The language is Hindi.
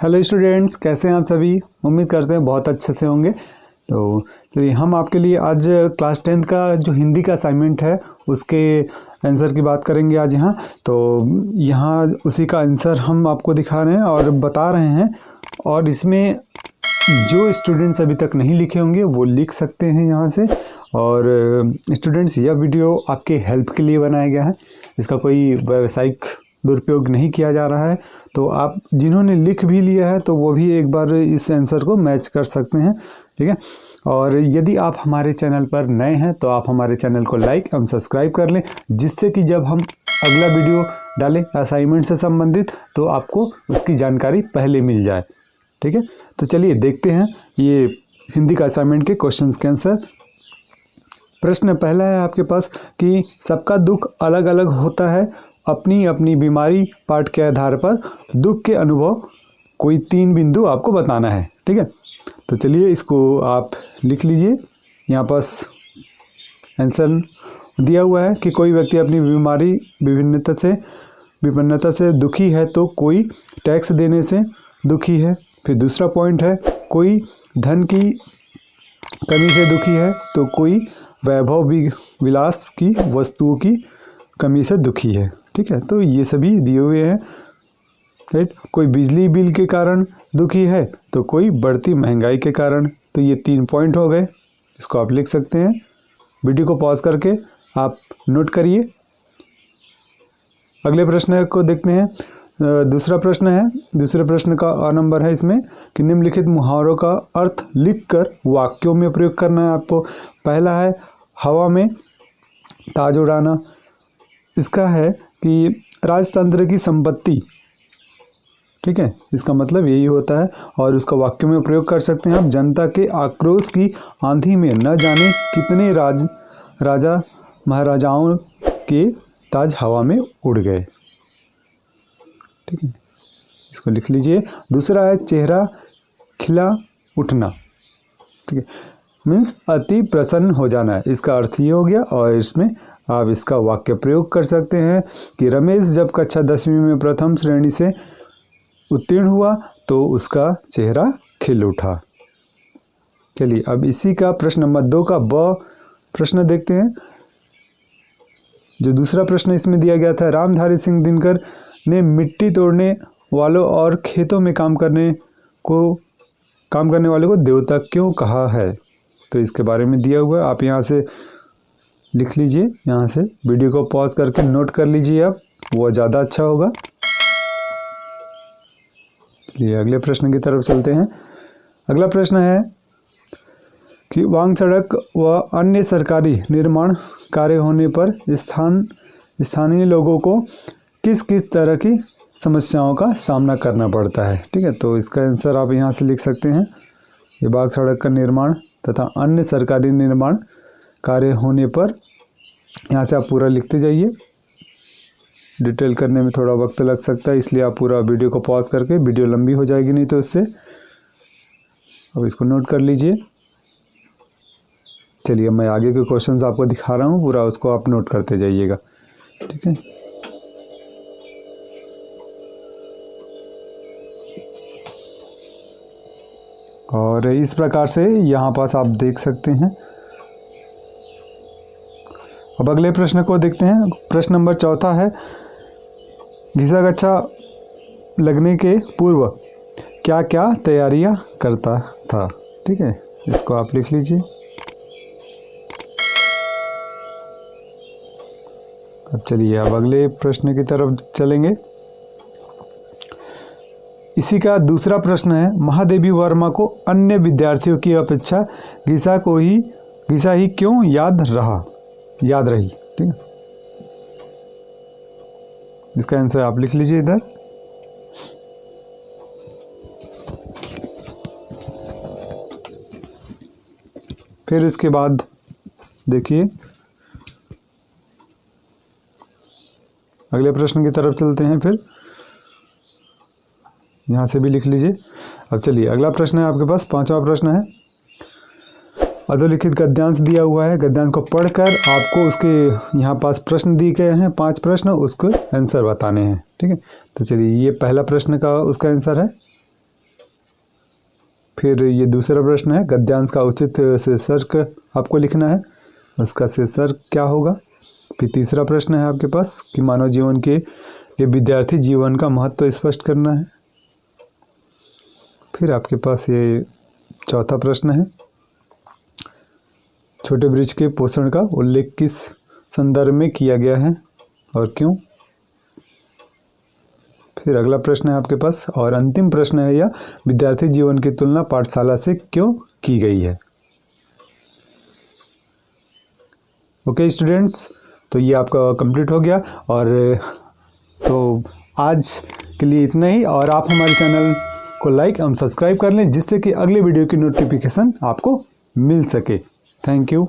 हेलो स्टूडेंट्स, कैसे हैं आप सभी। उम्मीद करते हैं बहुत अच्छे से होंगे। तो चलिए हम आपके लिए आज क्लास 10th का जो हिंदी का असाइनमेंट है उसके आंसर की बात करेंगे आज यहाँ। तो यहाँ उसी का आंसर हम आपको दिखा रहे हैं और बता रहे हैं, और इसमें जो स्टूडेंट्स अभी तक नहीं लिखे होंगे वो लिख सकते हैं यहाँ से। और स्टूडेंट्स, यह वीडियो आपके हेल्प के लिए बनाया गया है, इसका कोई व्यावसायिक दुरुपयोग नहीं किया जा रहा है। तो आप जिन्होंने लिख भी लिया है तो वो भी एक बार इस आंसर को मैच कर सकते हैं, ठीक है। और यदि आप हमारे चैनल पर नए हैं तो आप हमारे चैनल को लाइक एवं सब्सक्राइब कर लें, जिससे कि जब हम अगला वीडियो डालें असाइनमेंट से संबंधित तो आपको उसकी जानकारी पहले मिल जाए, ठीक है। तो चलिए देखते हैं ये हिंदी का असाइनमेंट के क्वेश्चंस के आंसर। प्रश्न पहला है आपके पास कि सबका दुख अलग अलग होता है, अपनी अपनी बीमारी पाठ के आधार पर दुख के अनुभव कोई 3 बिंदु आपको बताना है, ठीक है। तो चलिए इसको आप लिख लीजिए। यहाँ पास आंसर दिया हुआ है कि कोई व्यक्ति अपनी बीमारी विभिन्नता से दुखी है तो कोई टैक्स देने से दुखी है। फिर दूसरा पॉइंट है कोई धन की कमी से दुखी है तो कोई वैभव विलास की वस्तुओं की कमी से दुखी है, ठीक है। तो ये सभी दिए हुए हैं, राइट। कोई बिजली बिल के कारण दुखी है तो कोई बढ़ती महंगाई के कारण। तो ये 3 पॉइंट हो गए, इसको आप लिख सकते हैं। वीडियो को पॉज करके आप नोट करिए। अगले प्रश्न को देखते हैं। दूसरा प्रश्न है, दूसरे प्रश्न का आ नंबर है इसमें कि निम्नलिखित मुहावरों का अर्थ लिखकर वाक्यों में प्रयोग करना है आपको। पहला है हवा में ताज उड़ाना। इसका है कि राजतंत्र की संपत्ति, ठीक है, इसका मतलब यही होता है और उसका वाक्य में प्रयोग कर सकते हैं आप। जनता के आक्रोश की आंधी में न जाने कितने राजा महाराजाओं के ताज हवा में उड़ गए, ठीक है, इसको लिख लीजिए। दूसरा है चेहरा खिला उठना, ठीक है, मीन्स अति प्रसन्न हो जाना है, इसका अर्थ ये हो गया। और इसमें आप इसका वाक्य प्रयोग कर सकते हैं कि रमेश जब कक्षा 10वीं में प्रथम श्रेणी से उत्तीर्ण हुआ तो उसका चेहरा खिल उठा। चलिए अब इसी का प्रश्न नंबर 2 का ब प्रश्न देखते हैं। जो दूसरा प्रश्न इसमें दिया गया था, रामधारी सिंह दिनकर ने मिट्टी तोड़ने वालों और खेतों में काम करने वाले को देवता क्यों कहा है। तो इसके बारे में दिया हुआ है, आप यहाँ से लिख लीजिए। यहाँ से वीडियो को पॉज करके नोट कर लीजिए आप, वो ज़्यादा अच्छा होगा। चलिए अगले प्रश्न की तरफ चलते हैं। अगला प्रश्न है कि वांग सड़क व अन्य सरकारी निर्माण कार्य होने पर स्थानीय लोगों को किस किस तरह की समस्याओं का सामना करना पड़ता है, ठीक है। तो इसका आंसर आप यहाँ से लिख सकते हैं। ये बाग सड़क का निर्माण तथा अन्य सरकारी निर्माण कार्य होने पर, यहाँ से आप पूरा लिखते जाइए। डिटेल करने में थोड़ा वक्त लग सकता है, इसलिए आप पूरा वीडियो को पॉज करके, वीडियो लंबी हो जाएगी नहीं तो उससे। अब इसको नोट कर लीजिए। चलिए मैं आगे के क्वेश्चंस आपको दिखा रहा हूँ, पूरा उसको आप नोट करते जाइएगा, ठीक है। और इस प्रकार से यहाँ पास आप देख सकते हैं। अब अगले प्रश्न को देखते हैं। प्रश्न नंबर 4 है, घिसा गच्छा लगने के पूर्व क्या क्या तैयारियां करता था, ठीक है, इसको आप लिख लीजिए। अब चलिए अब अगले प्रश्न की तरफ चलेंगे। इसी का दूसरा प्रश्न है, महादेवी वर्मा को अन्य विद्यार्थियों की अपेक्षा घिसा ही क्यों याद रही, ठीक है। इसका आंसर आप लिख लीजिए इधर। फिर इसके बाद देखिए अगले प्रश्न की तरफ चलते हैं। फिर यहाँ से भी लिख लीजिए। अब चलिए अगला प्रश्न है आपके पास, 5वां प्रश्न है। अधोलिखित गद्यांश दिया हुआ है, गद्यांश को पढ़कर आपको उसके यहाँ पास प्रश्न दिए गए हैं, 5 प्रश्न, उसको आंसर बताने हैं, ठीक है। तो चलिए ये पहला प्रश्न का उसका आंसर है। फिर ये दूसरा प्रश्न है, गद्यांश का उचित शीर्षक आपको लिखना है, उसका शीर्षक क्या होगा। फिर तीसरा प्रश्न है आपके पास कि मानव जीवन के लिए विद्यार्थी जीवन का महत्व स्पष्ट करना है। फिर आपके पास ये चौथा प्रश्न है, छोटे वृक्ष के पोषण का उल्लेख किस संदर्भ में किया गया है और क्यों। फिर अगला प्रश्न है आपके पास और अंतिम प्रश्न है यह, विद्यार्थी जीवन की तुलना पाठशाला से क्यों की गई है। ओके स्टूडेंट्स, तो ये आपका कंप्लीट हो गया। और तो आज के लिए इतना ही, और आप हमारे चैनल को लाइक एवं सब्सक्राइब कर लें जिससे कि अगले वीडियो की नोटिफिकेशन आपको मिल सके। Thank you.